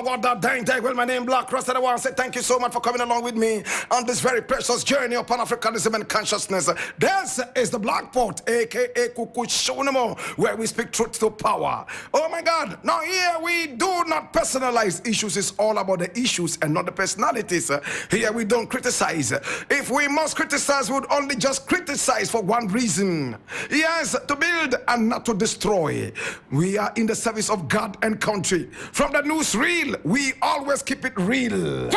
What that dang day? Well, my name is Blakk Rasta. I want to say thank you so much for coming along with me on this very precious journey upon Africanism and consciousness. This is the Blackport, aka Kuku Shonamo, where we speak truth to power. Oh my God! Now here we do not personalize issues. It's all about the issues and not the personalities. Here we don't criticize. If we must criticize, we would only just criticize for one reason. Yes, to build and not to destroy. We are in the service of God and country. From the newsreel, we always keep it real.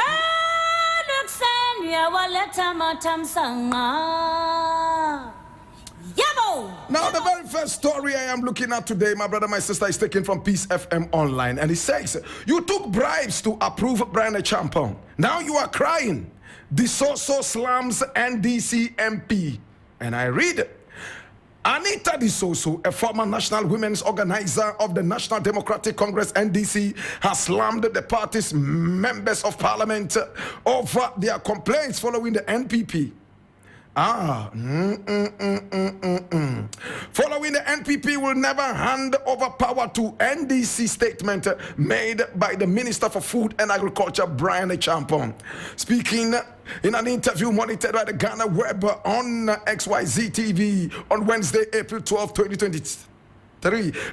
Now, the very first story I am looking at today, my brother, my sister, is taken from Peace FM Online. And it says, you took bribes to approve Brian Champon. Now you are crying. The Soso slams NDC MP. And I read, Anita Disoso, a former national women's organizer of the National Democratic Congress, NDC, has slammed the party's members of parliament over their complaints following the NPP. Following the NPP will never hand over power to NDC statement made by the Minister for Food and Agriculture, Brian Champon. Speaking in an interview monitored by the Ghana Web on XYZ TV on Wednesday, April 12, 2023.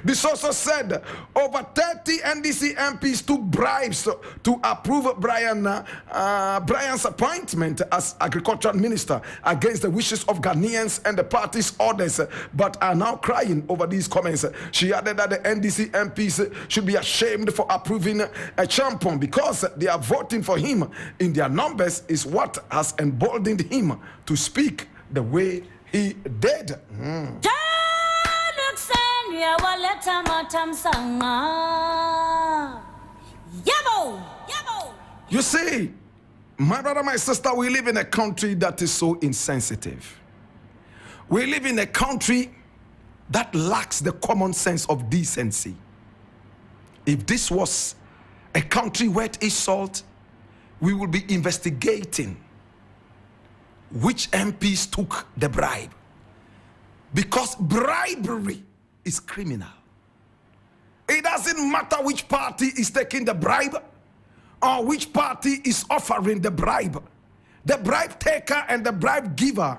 This also said over 30 NDC MPs took bribes to approve Brian's appointment as agricultural minister against the wishes of Ghanaians and the party's orders, but are now crying over these comments. She added that the NDC MPs should be ashamed for approving a champion because they are voting for him in their numbers is what has emboldened him to speak the way he did. You see, my brother, my sister, we live in a country that is so insensitive. We live in a country that lacks the common sense of decency. If this was a country where it is salt, we would be investigating which MPs took the bribe. Because bribery is criminal. It doesn't matter which party is taking the bribe or which party is offering the bribe. The bribe taker and the bribe giver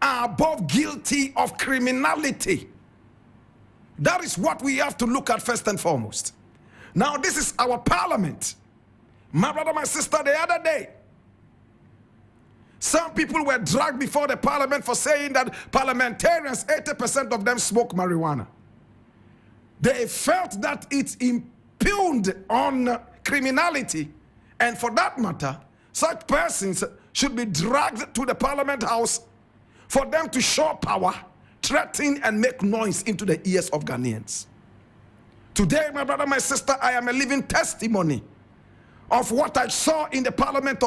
are both guilty of criminality. That is what we have to look at first and foremost. Now, this is our parliament. My brother, my sister, the other day, some people were dragged before the parliament for saying that parliamentarians, 80% of them smoke marijuana. They felt that it impugned on criminality, and for that matter, such persons should be dragged to the parliament house for them to show power, threaten, and make noise into the ears of Ghanaians. Today, my brother, my sister, I am a living testimony of what I saw in the Parliament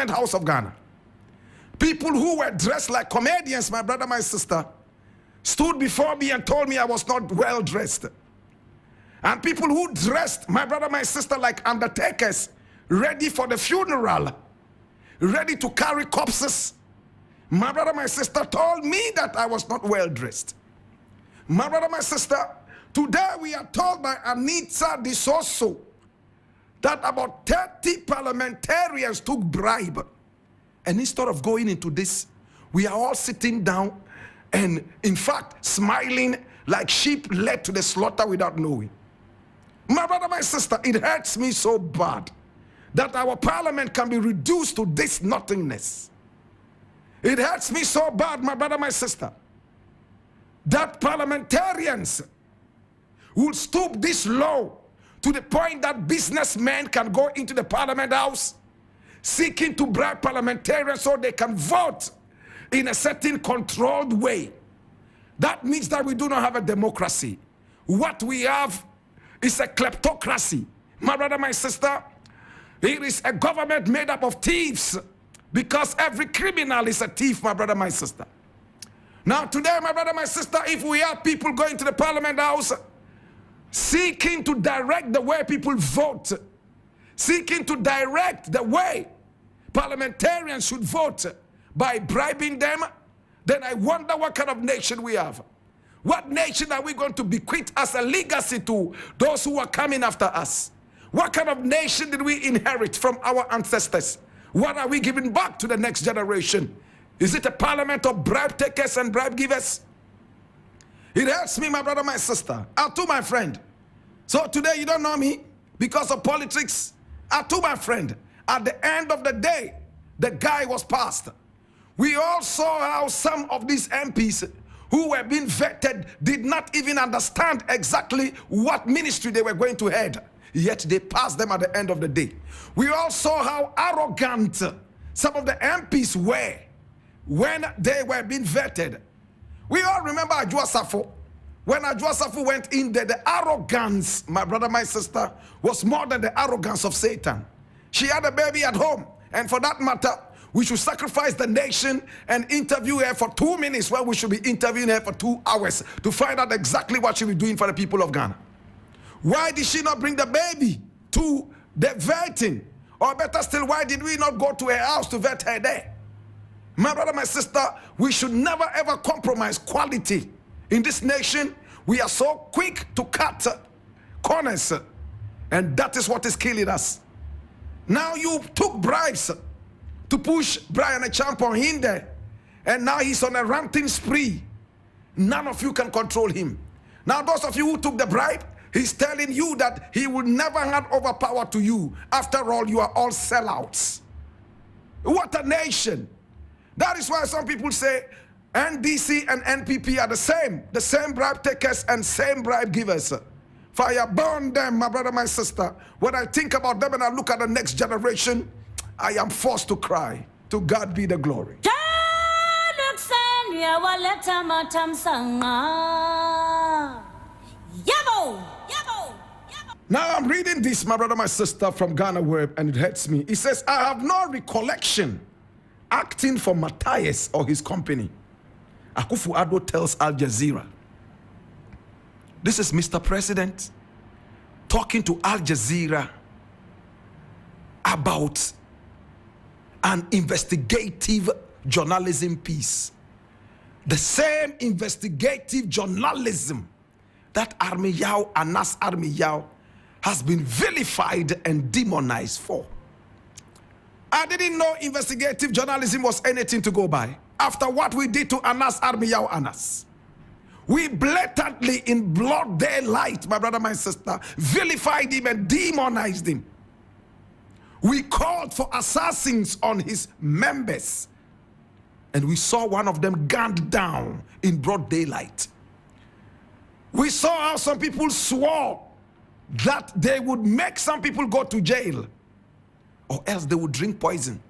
House of Ghana. People who were dressed like comedians, my brother, my sister, stood before me and told me I was not well dressed. And people who dressed, my brother, my sister, like undertakers, ready for the funeral, ready to carry corpses, my brother, my sister, told me that I was not well dressed. My brother, my sister, today we are told by Anita Disoso that about 30 parliamentarians took bribe. And instead of going into this, we are all sitting down and, in fact, smiling like sheep led to the slaughter without knowing. My brother, my sister, it hurts me so bad that our parliament can be reduced to this nothingness. It hurts me so bad, my brother, my sister, that parliamentarians will stoop this low to the point that businessmen can go into the parliament house seeking to bribe parliamentarians so they can vote in a certain controlled way. That means that we do not have a democracy. What we have is a kleptocracy. My brother, my sister, it is a government made up of thieves, because every criminal is a thief, my brother, my sister. Now today, my brother, my sister, if we have people going to the parliament house seeking to direct the way people vote, seeking to direct the way parliamentarians should vote by bribing them, then I wonder what kind of nation we have. What nation are we going to bequeath as a legacy to those who are coming after us? What kind of nation did we inherit from our ancestors? What are we giving back to the next generation? Is it a parliament of bribe takers and bribe givers? It hurts me, my brother, my sister. I told my friend. So today you don't know me because of politics. I told my friend, at the end of the day, the guy was passed. We all saw how some of these MPs who were being vetted did not even understand exactly what ministry they were going to head. Yet they passed them at the end of the day. We all saw how arrogant some of the MPs were when they were being vetted. We all remember Ajua Safo. When Ajua Safo went in there, the arrogance, my brother, my sister, was more than the arrogance of Satan. She had a baby at home. And for that matter, we should sacrifice the nation and interview her for 2 minutes when we should be interviewing her for 2 hours to find out exactly what she'll be doing for the people of Ghana. Why did she not bring the baby to the vetting? Or better still, why did we not go to her house to vet her there? My brother, my sister, we should never ever compromise quality. In this nation, we are so quick to cut corners, and that is what is killing us. Now you took bribes to push Brian Achampong in there, and now he's on a ranting spree. None of you can control him. Now those of you who took the bribe, he's telling you that he will never hand over power to you. After all, you are all sellouts. What a nation. That is why some people say NDC and NPP are the same bribe takers and same bribe givers. Fire burn them, my brother, my sister. When I think about them and I look at the next generation, I am forced to cry. To God be the glory. Now I'm reading this, my brother, my sister, from Ghana Web, and it hurts me. It says, I have no recollection acting for Matthias or his company. Akufo-Addo tells Al Jazeera. This is Mr. President talking to Al Jazeera about an investigative journalism piece. The same investigative journalism that Armiyao, Anas Armiyao, has been vilified and demonized for. I didn't know investigative journalism was anything to go by. After what we did to Anas Armiyao Anas, we blatantly, in broad daylight, my brother, my sister, vilified him and demonized him. We called for assassins on his members, and we saw one of them gunned down in broad daylight. We saw how some people swore that they would make some people go to jail, or else they would drink poison.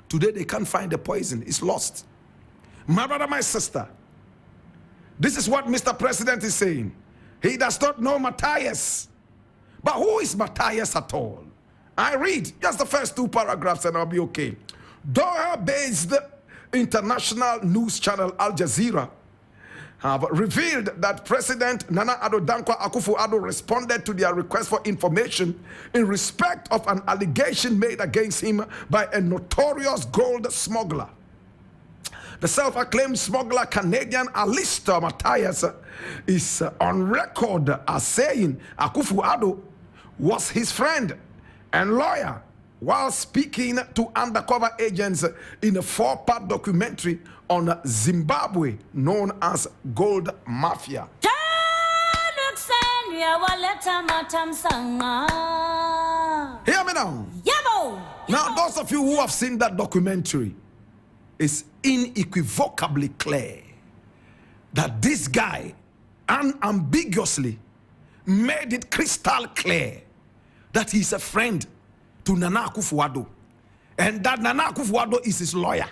Today they can't find the poison. It's lost. My brother, my sister, this is what Mr. President is saying. He does not know Matthias. But who is Matthias at all? I read just the first 2 paragraphs and I'll be okay. Doha-based international news channel Al Jazeera have revealed that President Nana Addo Dankwa Akufo-Addo responded to their request for information in respect of an allegation made against him by a notorious gold smuggler. The self-acclaimed smuggler Canadian Alistair Matthias is on record as saying Akufo-Addo was his friend and lawyer while speaking to undercover agents in a 4-part documentary on Zimbabwe known as Gold Mafia. Hear me now. Now, those of you who have seen that documentary, it's unequivocally clear that this guy unambiguously made it crystal clear that he's a friend to Nana Akufo-Addo, and that Nana Akufo-Addo is his lawyer.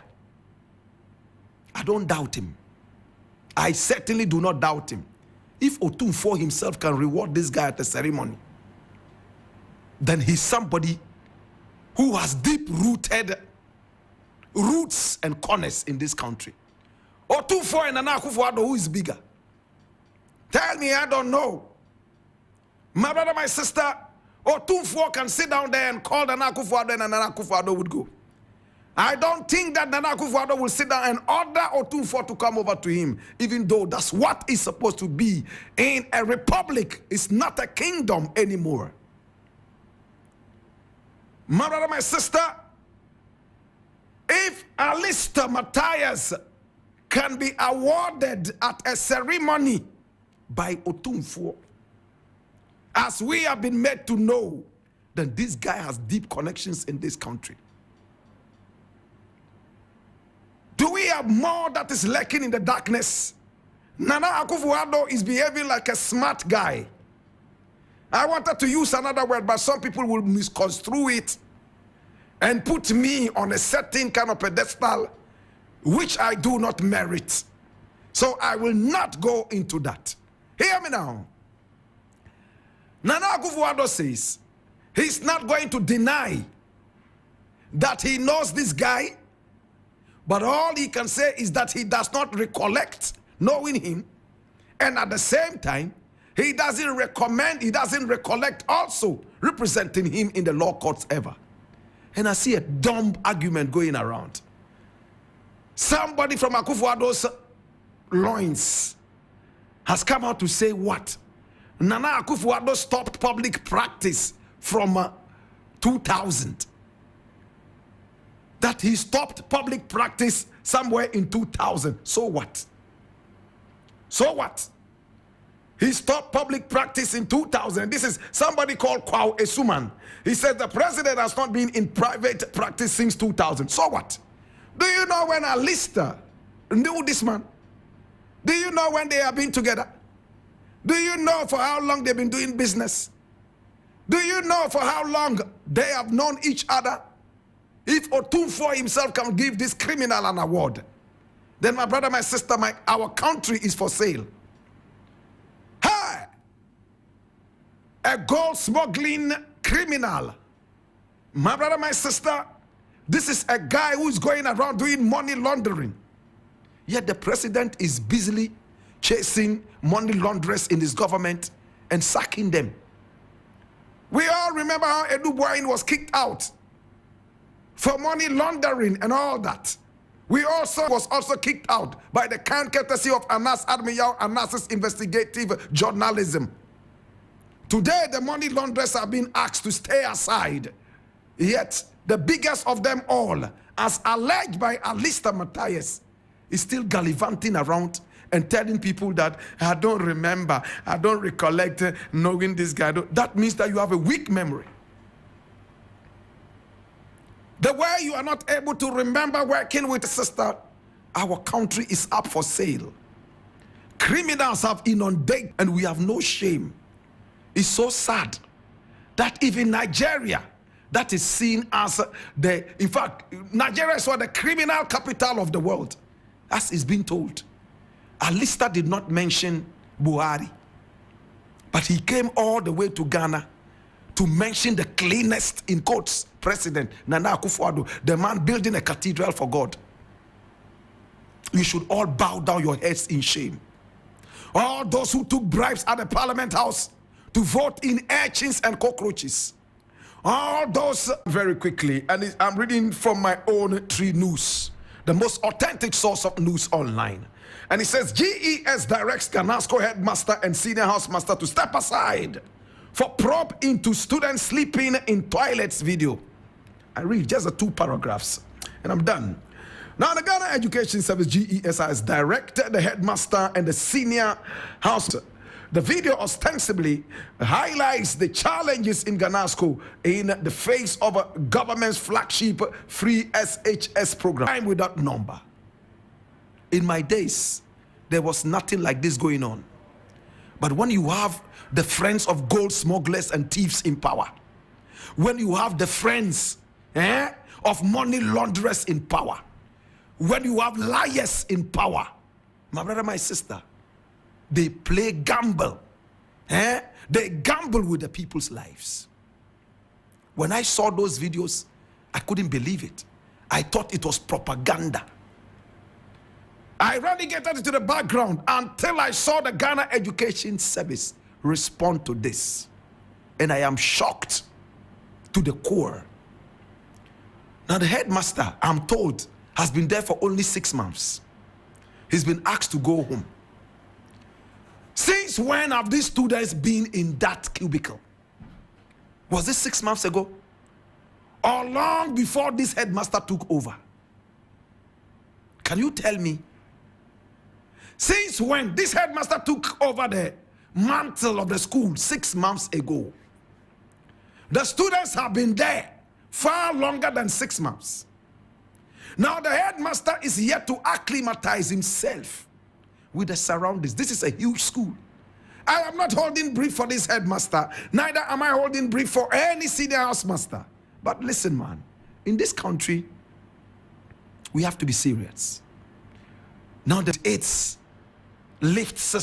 I don't doubt him. I certainly do not doubt him. If Otumfuo himself can reward this guy at the ceremony, then he's somebody who has deep-rooted roots and corners in this country. Otumfuo and Nana Akufo-Addo, who is bigger? Tell me, I don't know. My brother, my sister, Otumfuo can sit down there and call Nana Akufo-Addo and Nana Akufo-Addo would go. I don't think that Nana Akufo-Addo will sit down and order Otumfuo to come over to him, even though that's what is supposed to be in a republic. It's not a kingdom anymore. My brother, my sister, if Alistair Matthias can be awarded at a ceremony by Otumfuo, as we have been made to know, then this guy has deep connections in this country. Do we have more that is lurking in the darkness? Nana Akufo-Addo is behaving like a smart guy. I wanted to use another word, but some people will misconstrue it and put me on a certain kind of pedestal, which I do not merit. So I will not go into that. Hear me now. Nana Akufo-Addo says he's not going to deny that he knows this guy, but all he can say is that he does not recollect knowing him, and at the same time, he doesn't recollect also representing him in the law courts ever. And I see a dumb argument going around. Somebody from Akufo-Addo's loins has come out to say what? Nana Akufo-Addo stopped public practice from 2000. That he stopped public practice somewhere in 2000. So what? So what? He stopped public practice in 2000. This is somebody called Kwao Esuman. He said the president has not been in private practice since 2000. So what? Do you know when Alistair knew this man? Do you know when they have been together? Do you know for how long they've been doing business? Do you know for how long they have known each other? If Otumfuo himself can give this criminal an award, then my brother, my sister, our country is for sale. Hey! A gold smuggling criminal. My brother, my sister, this is a guy who is going around doing money laundering. Yet the president is busily chasing money launderers in his government and sacking them. We all remember how Edu Boain was kicked out for money laundering and all that. We also was kicked out by the kind courtesy of Anas Admiyaw, Anas's investigative journalism. Today, the money launderers are being asked to stay aside. Yet, the biggest of them all, as alleged by Alistair Matthias, is still gallivanting around and telling people that I don't remember, I don't recollect knowing this guy. That means that you have a weak memory. The way you are not able to remember working with a sister, our country is up for sale. Criminals have inundated and we have no shame. It's so sad that even Nigeria, that is seen as in fact, Nigeria is the criminal capital of the world, as is being told. Alistair did not mention Buhari, but he came all the way to Ghana to mention the cleanest, in quotes, president, Nana Akufo-Addo, the man building a cathedral for God. You should all bow down your heads in shame. All those who took bribes at the Parliament House to vote in urchins and cockroaches. All those, very quickly, and I'm reading from my own Tree News, the most authentic source of news online. And it says, GES directs Ganasco headmaster and senior housemaster to step aside for probe into students sleeping in toilets video. I read just the 2 paragraphs and I'm done. Now, the Ghana Education Service, GES, has directed the headmaster and the senior house. The video ostensibly highlights the challenges in Ganasco in the face of a government's flagship free SHS program. Time without number. In my days, there was nothing like this going on. But when you have the friends of gold smugglers and thieves in power, when you have the friends of money launderers in power, when you have liars in power, my brother, my sister, they play gamble. They gamble with the people's lives. When I saw those videos, I couldn't believe it. I thought it was propaganda. I relegated it to the background until I saw the Ghana Education Service respond to this. And I am shocked to the core. Now the headmaster, I'm told, has been there for only 6 months. He's been asked to go home. Since when have these students been in that cubicle? Was this 6 months ago? or long before this headmaster took over? Can you tell me? Since when this headmaster took over the mantle of the school 6 months ago, the students have been there far longer than 6 months. Now the headmaster is yet to acclimatize himself with the surroundings. This is a huge school. I am not holding brief for this headmaster, neither am I holding brief for any senior housemaster. But listen, man, in this country, we have to be serious. Now that it's lift system